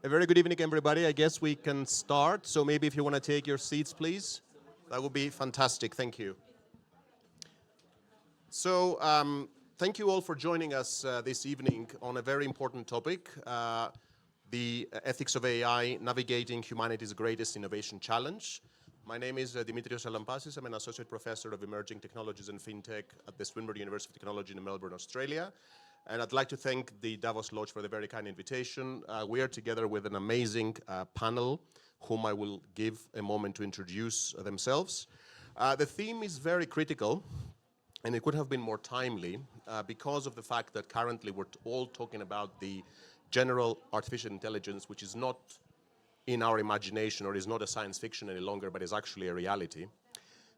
A very good evening, everybody. I guess we can start. So maybe if you want to take your seats, please. That would be fantastic. Thank you. So thank you all for joining us this evening on a very important topic, the ethics of AI, navigating humanity's greatest innovation challenge. My name is Dimitrios Salampasis. I'm an associate professor of emerging technologies and fintech at the Swinburne University of Technology in Melbourne, Australia. And I'd like to thank the Davos Lodge for the very kind invitation. We are together with an amazing panel, whom I will give a moment to introduce themselves. The theme is very critical, and it could have been more timely because of the fact that currently we're all talking about the general artificial intelligence, which is not in our imagination or is not a science fiction any longer, but is actually a reality.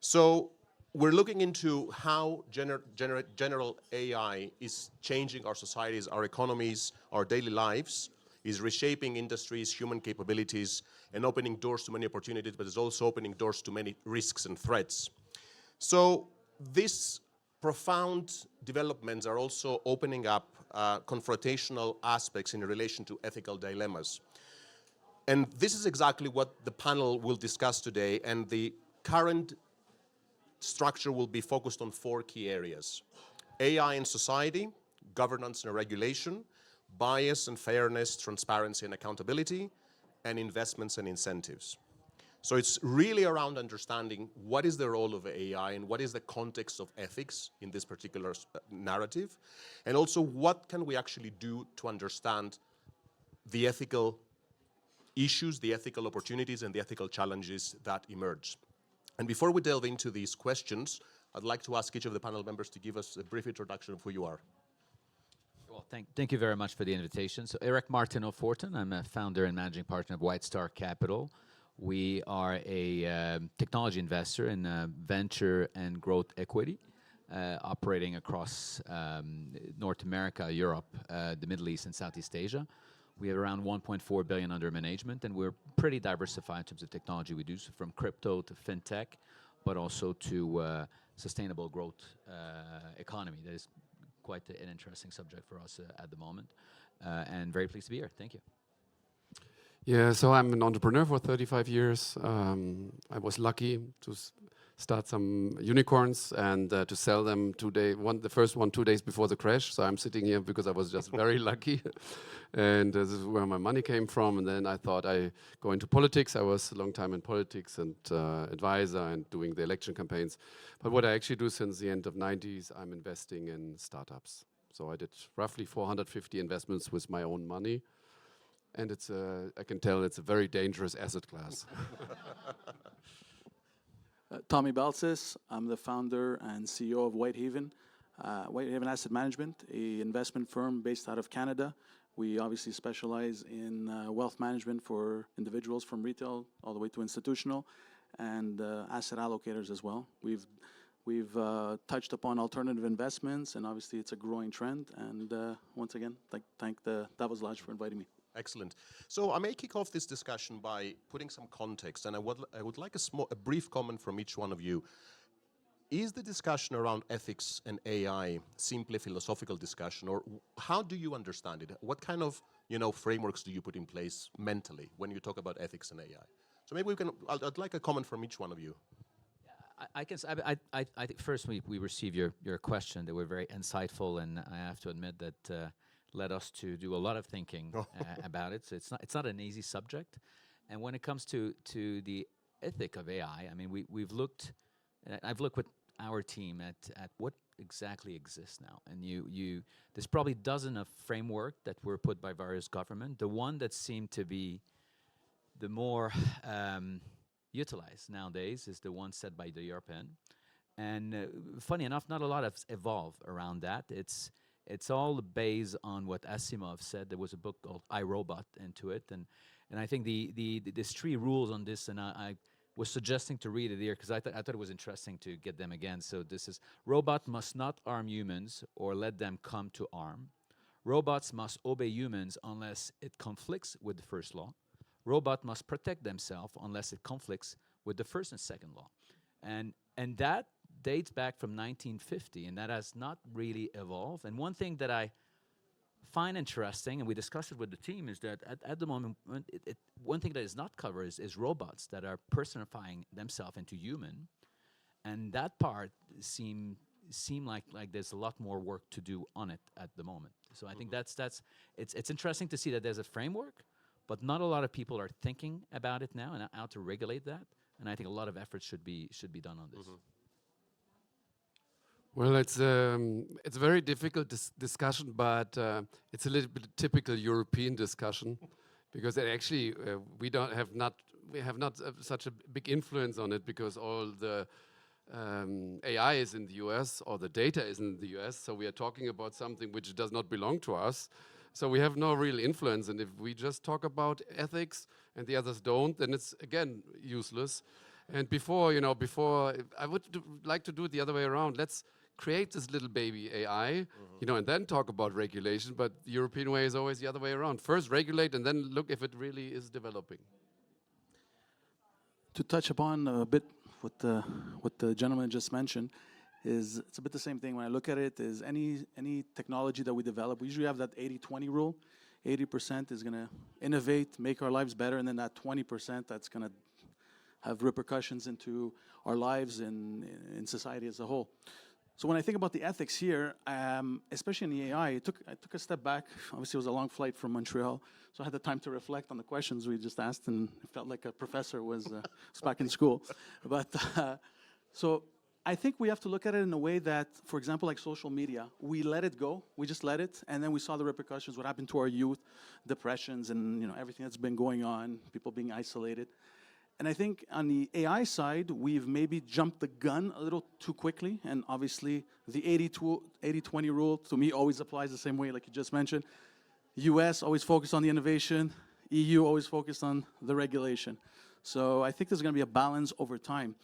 So we're looking into how general AI is changing our societies, our economies, our daily lives, is reshaping industries, human capabilities, and opening doors to many opportunities, but is also opening doors to many risks and threats. So these profound developments are also opening up confrontational aspects in relation to ethical dilemmas. And this is exactly what the panel will discuss today, and the current structure will be focused on 4 key areas: AI in society, governance and regulation, bias and fairness, transparency and accountability, and investments and incentives. So it's really around understanding what is the role of AI and what is the context of ethics in this particular narrative, and also what can we actually do to understand the ethical issues, the ethical opportunities, and the ethical challenges that emerge. And before we delve into these questions, I'd like to ask each of the panel members to give us a brief introduction of who you are. Well, thank you very much for the invitation. So Eric Martineau-Fortin, I'm a founder and managing partner of White Star Capital. We are a technology investor in venture and growth equity, operating across North America, Europe, the Middle East, and Southeast Asia. We have around 1.4 billion under management, and we're pretty diversified in terms of technology we do, so from crypto to fintech, but also to sustainable growth economy. That is quite an interesting subject for us at the moment, and very pleased to be here. Thank you. Yeah, so I'm an entrepreneur for 35 years. I was lucky to start some unicorns and to sell them the first one 2 days before the crash. So I'm sitting here because I was just very lucky. And this is where my money came from. And then I thought I go into politics. I was a long time in politics and advisor and doing the election campaigns. But what I actually do since the end of 90s, I'm investing in startups. So I did roughly 450 investments with my own money. And it's I can tell it's a very dangerous asset class. Tommy Baltzis. I'm the founder and CEO of WhiteHaven. WhiteHaven Asset Management, an investment firm based out of Canada. We obviously specialize in wealth management for individuals from retail all the way to institutional, and asset allocators as well. We've touched upon alternative investments, and obviously it's a growing trend. And once again, thank the Davos Lodge for inviting me. Excellent. So I may kick off this discussion by putting some context, and I would like a brief comment from each one of you. Is the discussion around ethics and AI simply a philosophical discussion, or how do you understand it? What kind of frameworks do you put in place mentally when you talk about ethics and AI? So maybe I'd like a comment from each one of you. I think first we received your question. They were very insightful, and I have to admit that led us to do a lot of thinking about it. So it's not an easy subject. And when it comes to the ethic of AI, I mean, we've looked, I've looked with our team at what exactly exists now. And there's probably dozens of framework that were put by various governments. The one that seemed to be the more utilized nowadays is the one set by the European. And funny enough, not a lot has evolved around that. It's all based on what Asimov said. There was a book called I, Robot into it. And I think there's 3 rules on this, and I was suggesting to read it here because I thought it was interesting to get them again. So this is: robot must not harm humans or let them come to harm. Robots must obey humans unless it conflicts with the first law. Robot must protect themselves unless it conflicts with the first and second law. And that dates back from 1950, and that has not really evolved. And one thing that I find interesting, and we discussed it with the team, is that at the moment, one thing that is not covered is robots that are personifying themselves into human, and that part seem like there's a lot more work to do on it at the moment. So I think it's interesting to see that there's a framework, but not a lot of people are thinking about it now and how to regulate that. And I think a lot of effort should be done on this. Well, it's a very difficult discussion, but it's a little bit typical European discussion, because actually we have not such a big influence on it, because all the AI is in the US, or the data is in the US. So we are talking about something which does not belong to us. So we have no real influence. And if we just talk about ethics and the others don't, then it's again useless. And before I would like to do it the other way around. Let's create this little baby AI, and then talk about regulation. But the European way is always the other way around. First regulate, and then look if it really is developing. To touch upon a bit what the gentleman just mentioned, is it's a bit the same thing. When I look at it, is any technology that we develop, we usually have that 80-20 rule. 80% is going to innovate, make our lives better, and then that 20% that's going to have repercussions into our lives and in society as a whole. So when I think about the ethics here, especially in the AI, I took a step back. Obviously, it was a long flight from Montreal, so I had the time to reflect on the questions we just asked, and it felt like a professor was back in school. But so I think we have to look at it in a way that, for example, like social media, we let it go. We just let it, and then we saw the repercussions, what happened to our youth, depressions, and everything that's been going on, people being isolated. And I think on the AI side, we've maybe jumped the gun a little too quickly. And obviously, the 80-20 rule, to me, always applies the same way, like you just mentioned. US always focused on the innovation. EU always focused on the regulation. So I think there's going to be a balance over time.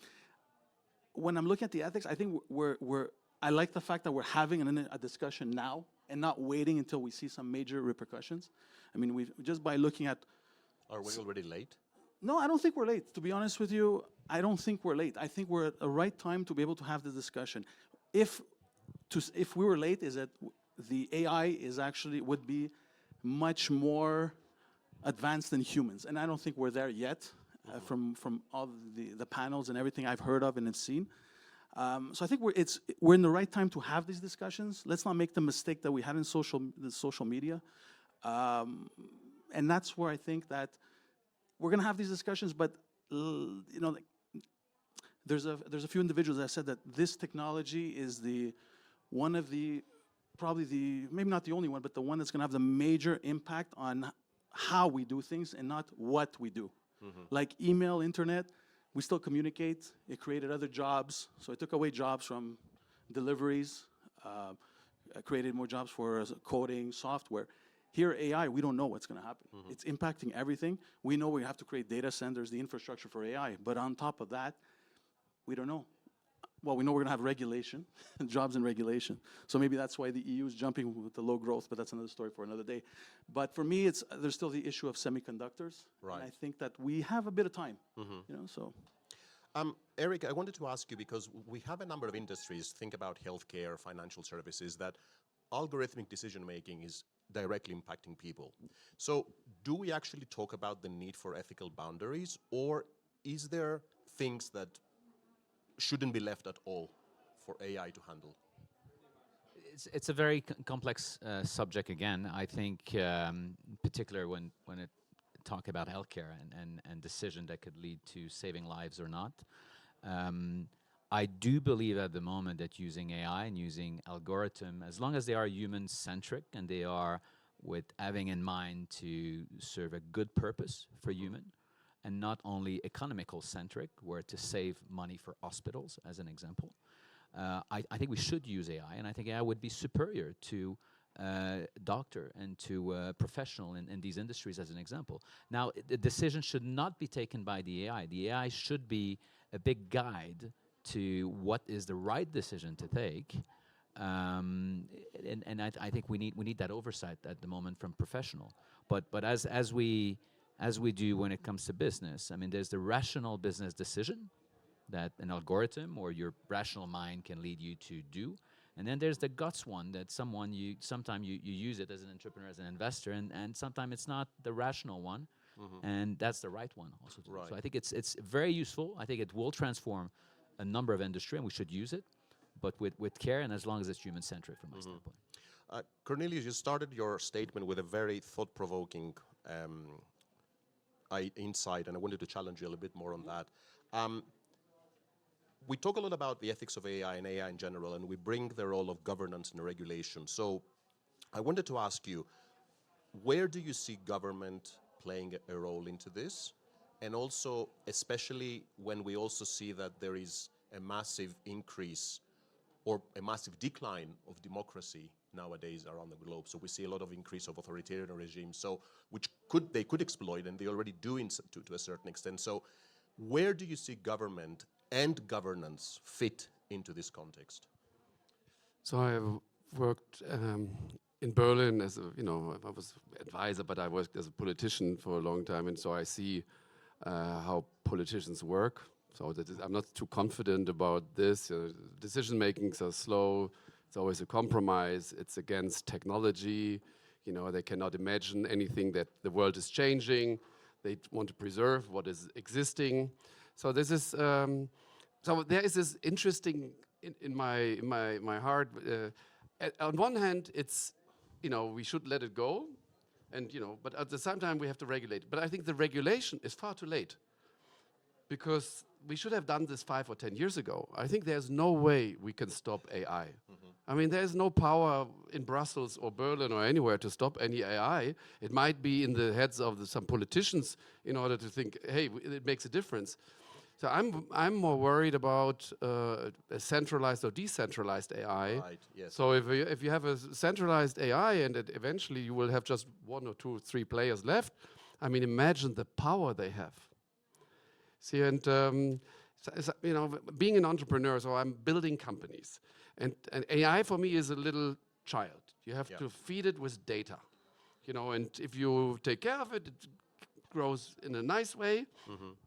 When I'm looking at the ethics, I think I like the fact that we're having a discussion now and not waiting until we see some major repercussions. I mean, just by looking at... Are we already late? No, I don't think we're late. To be honest with you, I don't think we're late. I think we're at the right time to be able to have the discussion. If we were late, is that the AI would be much more advanced than humans, and I don't think we're there yet. From all the panels and everything I've heard of and have seen. So I think we're in the right time to have these discussions. Let's not make the mistake that we had in social media, and that's where I think that we're going to have these discussions. But there's a few individuals that said that this technology is probably maybe not the only one, but the one that's going to have the major impact on how we do things and not what we do. Like email, internet, we still communicate. It created other jobs. So it took away jobs from deliveries, created more jobs for coding, software. Here, AI, we don't know what's going to happen. It's impacting everything. We know we have to create data centers, the infrastructure for AI. But on top of that, we don't know. Well, we know we're going to have regulation, jobs and regulation. So maybe that's why the EU is jumping with the low growth, but that's another story for another day. But for me, there's still the issue of semiconductors. Right. And I think that we have a bit of time. So. Eric, I wanted to ask you, because we have a number of industries, think about healthcare, financial services, that algorithmic decision-making is directly impacting people. So do we actually talk about the need for ethical boundaries, or is there things that shouldn't be left at all for AI to handle? It's a very complex subject again. I think, in particular, when it talk about healthcare and decision that could lead to saving lives or not. I do believe at the moment that using AI and using algorithm, as long as they are human-centric and they are with having in mind to serve a good purpose for human, and not only economical-centric, where to save money for hospitals, as an example. I think we should use AI, and I think AI would be superior to doctor and to professional in these industries, as an example. Now, the decision should not be taken by the AI. The AI should be a big guide to what is the right decision to take. And I think we need that oversight at the moment from professional. But as we do when it comes to business, I mean, there's the rational business decision that an algorithm or your rational mind can lead you to do. And then there's the guts one, that sometimes you use it as an entrepreneur, as an investor, and sometimes it's not the rational one, and that's the right one also. Right. So I think it's very useful. I think it will transform a number of industry, and we should use it, but with care and as long as it's human-centric from my standpoint. Cornelius, you started your statement with a very thought-provoking insight, and I wanted to challenge you a little bit more on that. We talk a lot about the ethics of AI and AI in general, and we bring the role of governance and regulation. So I wanted to ask you, where do you see government playing a role into this? And also, especially when we also see that there is a massive increase or a massive decline of democracy nowadays around the globe. So we see a lot of increase of authoritarian regimes, so which they could exploit, and they already do to a certain extent. So where do you see government and governance fit into this context? So I worked in Berlin as a, I was advisor, but I worked as a politician for a long time, and so I see how politicians work. So I'm not too confident about this. Decision makings are slow. It's always a compromise. It's against technology. They cannot imagine anything that the world is changing. They want to preserve what is existing. So this is so there is this interesting in my heart. On one hand, it's we should let it go, and but at the same time we have to regulate it. But I think the regulation is far too late, because we should have done this 5 or 10 years ago. I think there's no way we can stop AI. I mean, there's no power in Brussels or Berlin or anywhere to stop any AI. It might be in the heads of some politicians in order to think, hey, it makes a difference. So I'm more worried about a centralized or decentralized AI. Right, yes. So if you have a centralized AI and eventually you will have just 1 or 2 or 3 players left, I mean, imagine the power they have. See, and being an entrepreneur, so I'm building companies, and AI for me is a little child. You have to feed it with data, and if you take care of it, it grows in a nice way.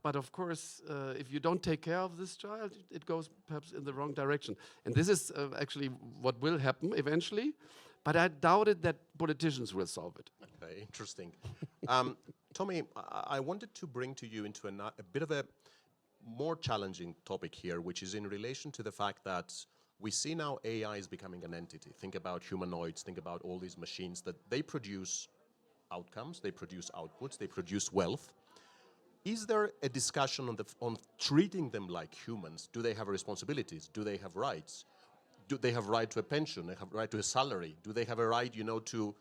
But of course, if you don't take care of this child, it goes perhaps in the wrong direction. And this is actually what will happen eventually. But I doubted that politicians will solve it. Okay, interesting. Tommy, I wanted to bring to you into a bit of a more challenging topic here, which is in relation to the fact that we see now AI is becoming an entity. Think about humanoids, think about all these machines that they produce outcomes, they produce outputs, they produce wealth. Is there a discussion on treating them like humans? Do they have responsibilities? Do they have rights? Do they have right to a pension? Do they have right to a salary? Do they have a right, to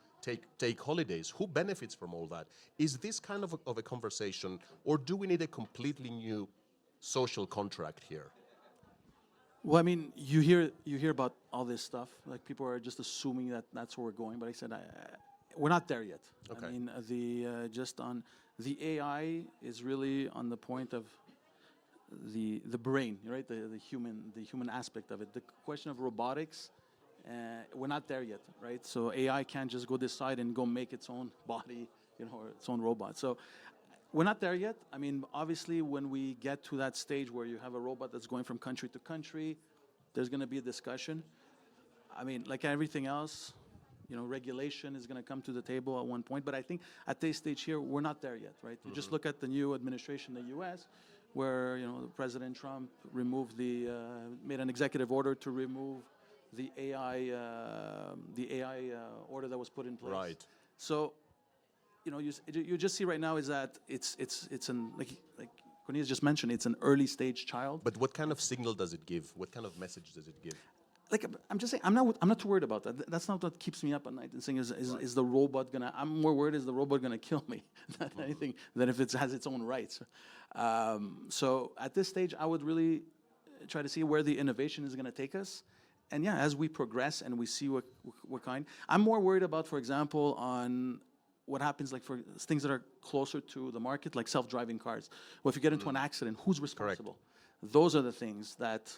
take holidays? Who benefits from all that? Is this kind of a conversation, or do we need a completely new social contract here? Well, I mean, you hear about all this stuff. Like, people are just assuming that that's where we're going. But I said we're not there yet. Okay. I mean, the AI is really on the point of the brain, right? The human aspect of it. The question of robotics, we're not there yet, right? So AI can't just go decide and go make its own body, or its own robot. So we're not there yet. I mean, obviously, when we get to that stage where you have a robot that's going from country to country, there's going to be a discussion. I mean, like everything else, regulation is going to come to the table at one point. But I think at this stage here, we're not there yet, right? You just look at the new administration in the U.S., where President Trump made an executive order to remove the AI order that was put in place. Right. So, you just see right now is that it's like Cornelius just mentioned, it's an early stage child. But what kind of signal does it give? What kind of message does it give? Like, I'm just saying, I'm not too worried about that. That's not what keeps me up at night and saying is the robot gonna. I'm more worried, is the robot gonna kill me than anything, than if it has its own rights. So at this stage, I would really try to see where the innovation is gonna take us. And yeah, as we progress and we see what kind. I'm more worried about, for example, on what happens like for things that are closer to the market, like self-driving cars. Well, if you get into an accident, who's responsible? Correct. Those are the things that.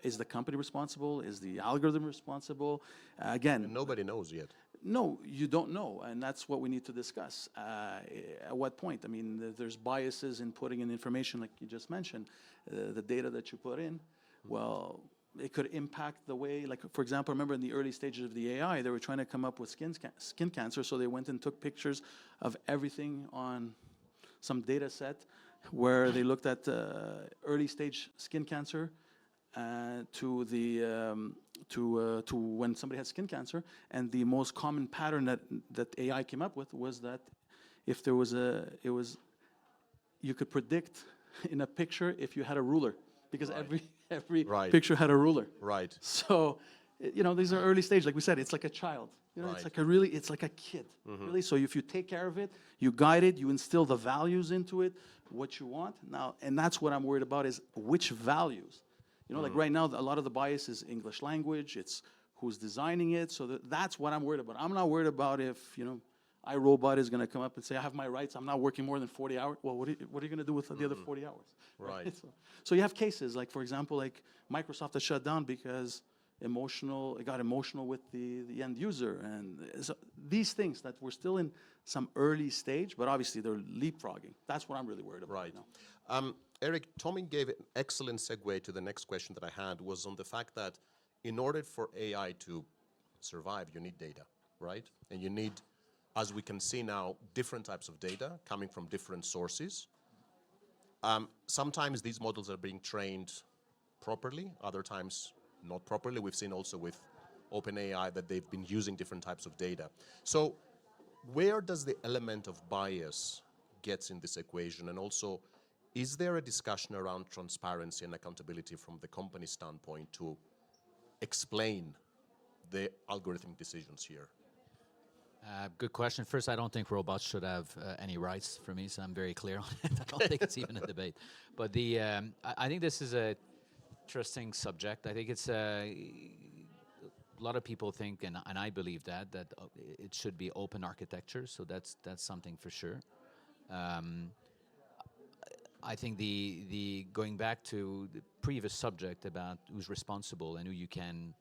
Is the company responsible? Is the algorithm responsible? Again, and nobody knows yet. No, you don't know, and that's what we need to discuss. At what point? I mean, there's biases in putting in information, like you just mentioned, the data that you put in. Well, it could impact the way, like, for example, remember in the early stages of the AI, they were trying to come up with skin cancer, so they went and took pictures of everything on some data set where they looked at early stage skin cancer to when somebody had skin cancer, and the most common pattern that AI came up with was that if there was you could predict in a picture if you had a ruler, because every picture had a ruler. Right. So, these are early stage. Like we said, it's like a child. It's like a kid, really. So if you take care of it, you guide it, you instill the values into it, what you want. Now, and that's what I'm worried about is which values. Like right now, a lot of the bias is English language. It's who's designing it. So that's what I'm worried about. I'm not worried about if, iRobot is going to come up and say, I have my rights. I'm not working more than 40 hours. Well, what are you going to do with the other 40 hours? Right. So you have cases like, for example, like Microsoft has shut down because it got emotional with the end user. And so these things that we're still in some early stage, but obviously they're leapfrogging. That's what I'm really worried about. Right. Eric, Tommy gave an excellent segue to the next question that I had, was on the fact that in order for AI to survive, you need data, right? And you need, as we can see now, different types of data coming from different sources. Sometimes these models are being trained properly, other times not properly. We've seen also with OpenAI that they've been using different types of data. So where does the element of bias gets in this equation? And also, is there a discussion around transparency and accountability from the company standpoint to explain the algorithmic decisions here? Good question. First, I don't think robots should have any rights for me, so I'm very clear on it. I don't think it's even a debate. But I think this is a interesting subject. I think it's a lot of people think, and I believe that it should be open architecture. So that's something for sure. I think the going back to the previous subject about who's responsible and who you can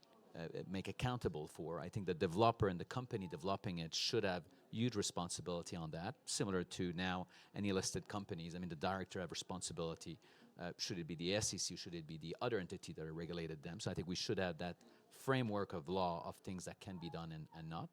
make accountable for, I think the developer and the company developing it should have huge responsibility on that, similar to now any listed companies. I mean, the director have responsibility. Should it be the SEC? Should it be the other entity that regulated them? So I think we should have that framework of law of things that can be done and not.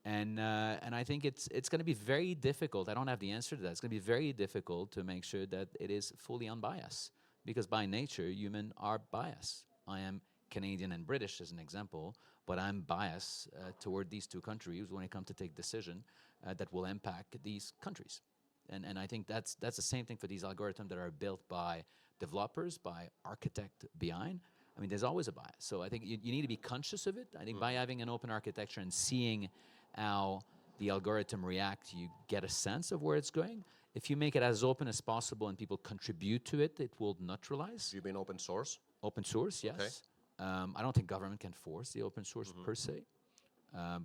And I think it's going to be very difficult. I don't have the answer to that. It's going to be very difficult to make sure that it is fully unbiased, because by nature, humans are biased. I am Canadian and British as an example, but I'm biased toward these two countries when it comes to take decision that will impact these countries. And I think that's the same thing for these algorithms that are built by developers, by architect behind. I mean, there's always a bias. So I think you need to be conscious of it. I think by having an open architecture and seeing how the algorithm reacts, you get a sense of where it's going. If you make it as open as possible and people contribute to it, it will neutralize. Do you mean open source? Open source, yes. Okay. I don't think government can force the open source per se,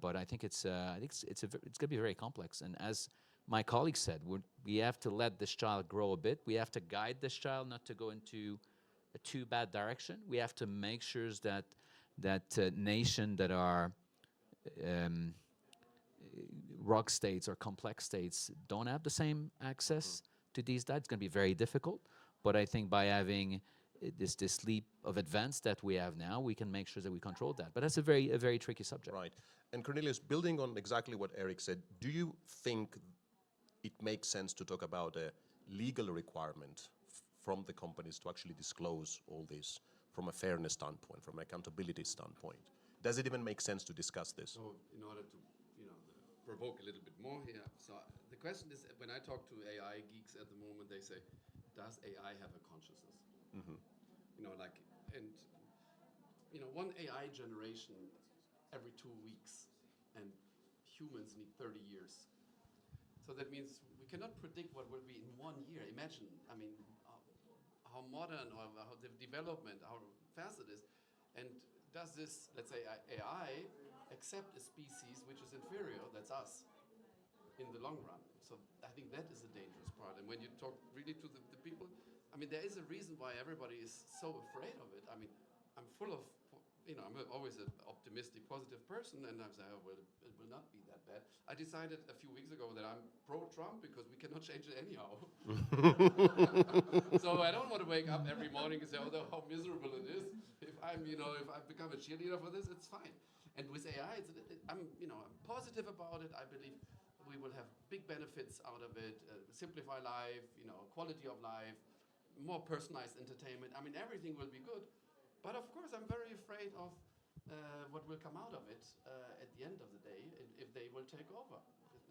but I think it's going to be very complex. And as my colleague said, we have to let this child grow a bit. We have to guide this child not to go into a too bad direction. We have to make sure that nations that are rock states or complex states don't have the same access to these data. It's going to be very difficult, but I think by having this leap of advance that we have now, we can make sure that we control that. But that's a very tricky subject. Right. And Cornelius, building on exactly what Eric said, do you think it makes sense to talk about a legal requirement from the companies to actually disclose all this from a fairness standpoint, from an accountability standpoint? Does it even make sense to discuss this? So in order to provoke a little bit more here, so the question is, when I talk to AI geeks at the moment, they say, does AI have a consciousness? One AI generation every 2 weeks, and humans need 30 years. So that means we cannot predict what will be in 1 year. Imagine, how modern or how the development, how fast it is. And does this, let's say, AI accept a species which is inferior, that's us, in the long run? So I think that is a dangerous part. And when you talk really to the people, there is a reason why everybody is so afraid of it. I'm full of I'm always an optimistic, positive person, and I was like, oh, well, it will not be that bad. I decided a few weeks ago that I'm pro-Trump because we cannot change it anyhow. So I don't want to wake up every morning and say, oh, how miserable it is. If I become a cheerleader for this, it's fine. And with AI, I'm positive about it. I believe we will have big benefits out of it, simplify life, quality of life, more personalized entertainment. I mean, everything will be good. But of course, I'm very afraid of what will come out of it at the end of the day if they will take over. This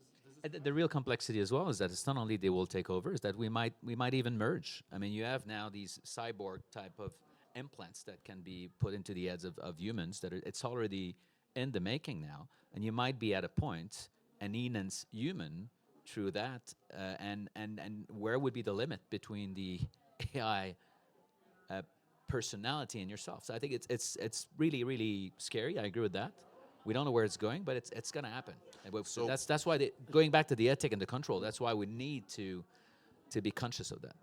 is The real complexity as well is that it's not only they will take over, is that we might even merge. I mean, you have now these cyborg type of implants that can be put into the heads of humans. It's already in the making now, and you might be at a point an enhanced human through that, and where would be the limit between the AI personality and yourself? So I think it's really, really scary. I agree with that. We don't know where it's going, but it's going to happen. So that's why going back to the ethic and the control. That's why we need to be conscious of that.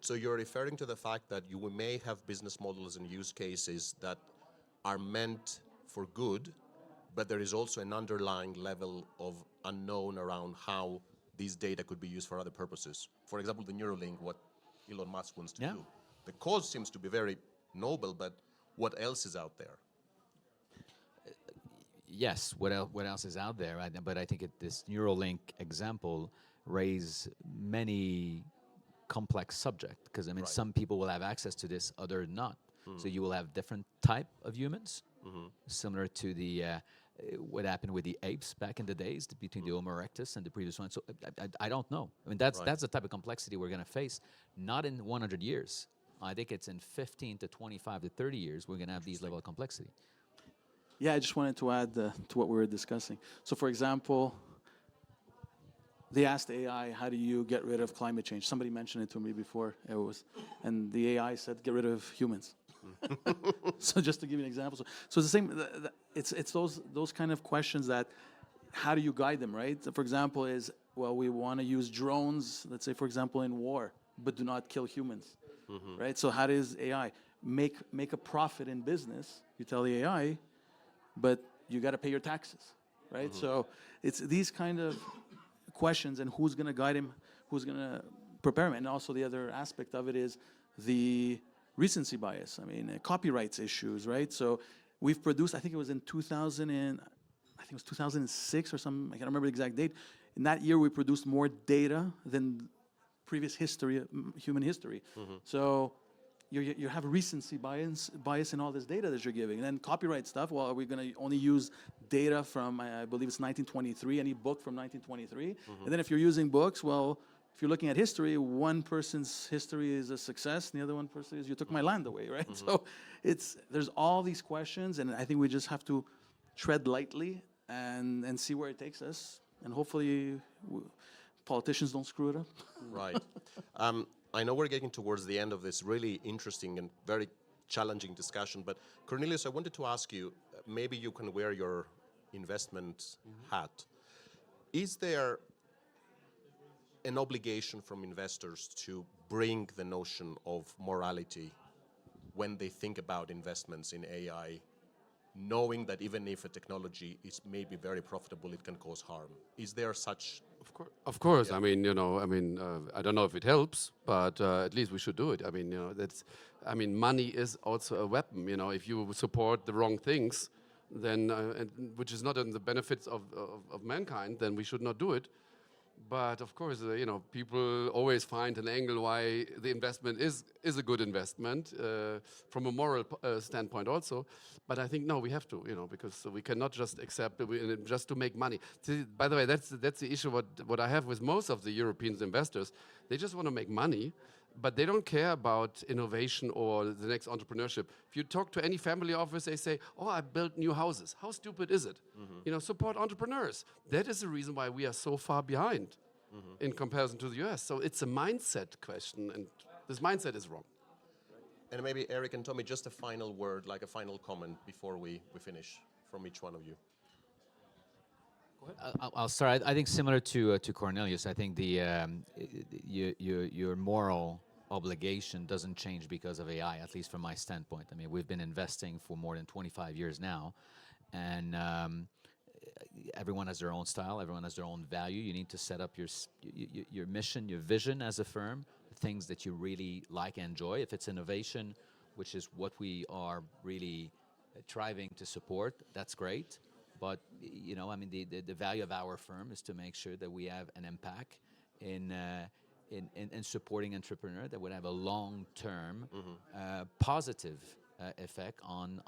So you're referring to the fact that you may have business models and use cases that are meant for good, but there is also an underlying level of unknown around how these data could be used for other purposes. For example, the Neuralink, what Elon Musk wants to do. The cause seems to be very noble, but what else is out there? Yes, what else is out there? But I think this Neuralink example raise many complex subject, because I mean, some people will have access to this, other not. So you will have different type of humans, similar to the what happened with the apes back in the days between the Homo erectus and the previous one. So I don't know. I mean, that's the type of complexity we're going to face, not in 100 years. I think it's in 15 to 25 to 30 years we're going to have these level of complexity. Yeah, I just wanted to add to what we were discussing. So, for example, they asked AI, how do you get rid of climate change? Somebody mentioned it to me before. And the AI said, get rid of humans. So just to give you an example. So it's the same, it's those kind of questions that, how do you guide them, right? So for example, we want to use drones, let's say, for example, in war, but do not kill humans, right? So how does AI make a profit in business? You tell the AI, but you got to pay your taxes, right? So it's these kind of questions, and who's going to guide him, who's going to prepare him. And also the other aspect of it is the recency bias. I mean, copyrights issues, right? So we've produced, I think it was in 2006 or something, I can't remember the exact date. In that year, we produced more data than previous history, human history. So you have recency bias in all this data that you're giving. And then copyright stuff, well, are we going to only use data from, I believe it's 1923, any book from 1923? And then if you're using books, well, if you're looking at history, one person's history is a success, and the other one person is, you took my land away, right? So there's all these questions, and I think we just have to tread lightly and see where it takes us. And hopefully politicians don't screw it up. Right. I know we're getting towards the end of this really interesting and very challenging discussion, but Cornelius, I wanted to ask you, maybe you can wear your investment hat. Is there an obligation from investors to bring the notion of morality when they think about investments in AI, knowing that even if a technology is maybe very profitable, it can cause harm? Is there such? Of course. Yeah. I mean, I don't know if it helps, but at least we should do it. I mean, money is also a weapon. If you support the wrong things, then which is not in the benefits of mankind, then we should not do it. But of course, people always find an angle why the investment is a good investment from a moral standpoint also. But I think no, we have to, because we cannot just accept it just to make money. See, by the way, that's the issue. What I have with most of the European investors, they just want to make money, but they don't care about innovation or the next entrepreneurship. If you talk to any family office, they say, "Oh, I built new houses." How stupid is it? Support entrepreneurs. That is the reason why we are so far behind in comparison to the US. So it's a mindset question, and this mindset is wrong. And maybe Eric and Tommy, just a final word, like a final comment before we finish from each one of you. Go ahead. I'll start. I think similar to Cornelius, I think your moral obligation doesn't change because of AI, at least from my standpoint. I mean, we've been investing for more than 25 years now, and everyone has their own style, everyone has their own value. You need to set up your mission, your vision as a firm, things that you really like and enjoy. If it's innovation, which is what we are really striving to support, that's great. But you know, I mean, the value of our firm is to make sure that we have an impact in supporting entrepreneur that would have a long-term positive effect on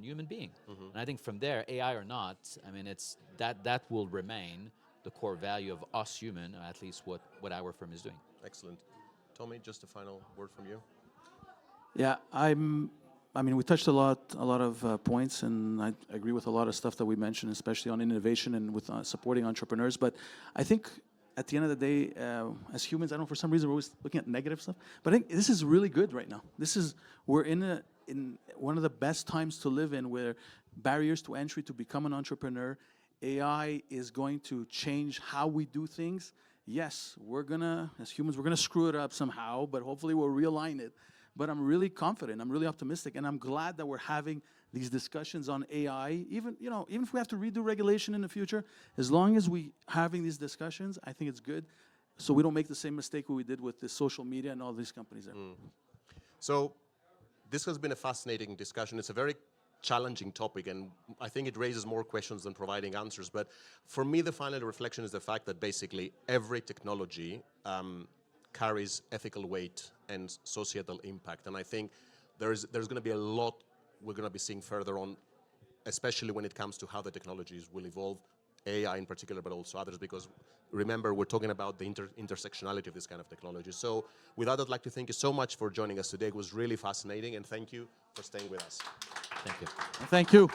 human being. And I think from there, AI or not, I mean, it's that will remain the core value of us human, or at least what our firm is doing. Excellent. Tommy, just a final word from you. Yeah, I mean, we touched a lot of points, and I agree with a lot of stuff that we mentioned, especially on innovation and with supporting entrepreneurs. But I think at the end of the day, as humans, I don't know, for some reason we're always looking at negative stuff. But I think this is really good right now. We're in one of the best times to live in, where barriers to entry to become an entrepreneur, AI is going to change how we do things. Yes, as humans, we're gonna screw it up somehow, but hopefully we'll realign it. But I'm really confident, I'm really optimistic, and I'm glad that we're having these discussions on AI. Even if we have to redo regulation in the future, as long as we having these discussions, I think it's good, so we don't make the same mistake we did with the social media and all these companies there. So this has been a fascinating discussion. It's a very challenging topic, and I think it raises more questions than providing answers. But for me, the final reflection is the fact that basically every technology carries ethical weight and societal impact. And I think there's going to be a lot we're going to be seeing further on, especially when it comes to how the technologies will evolve, AI in particular, but also others, because remember, we're talking about the intersectionality of this kind of technology. So with that, I'd like to thank you so much for joining us today. It was really fascinating, and thank you for staying with us. Thank you. Thank you.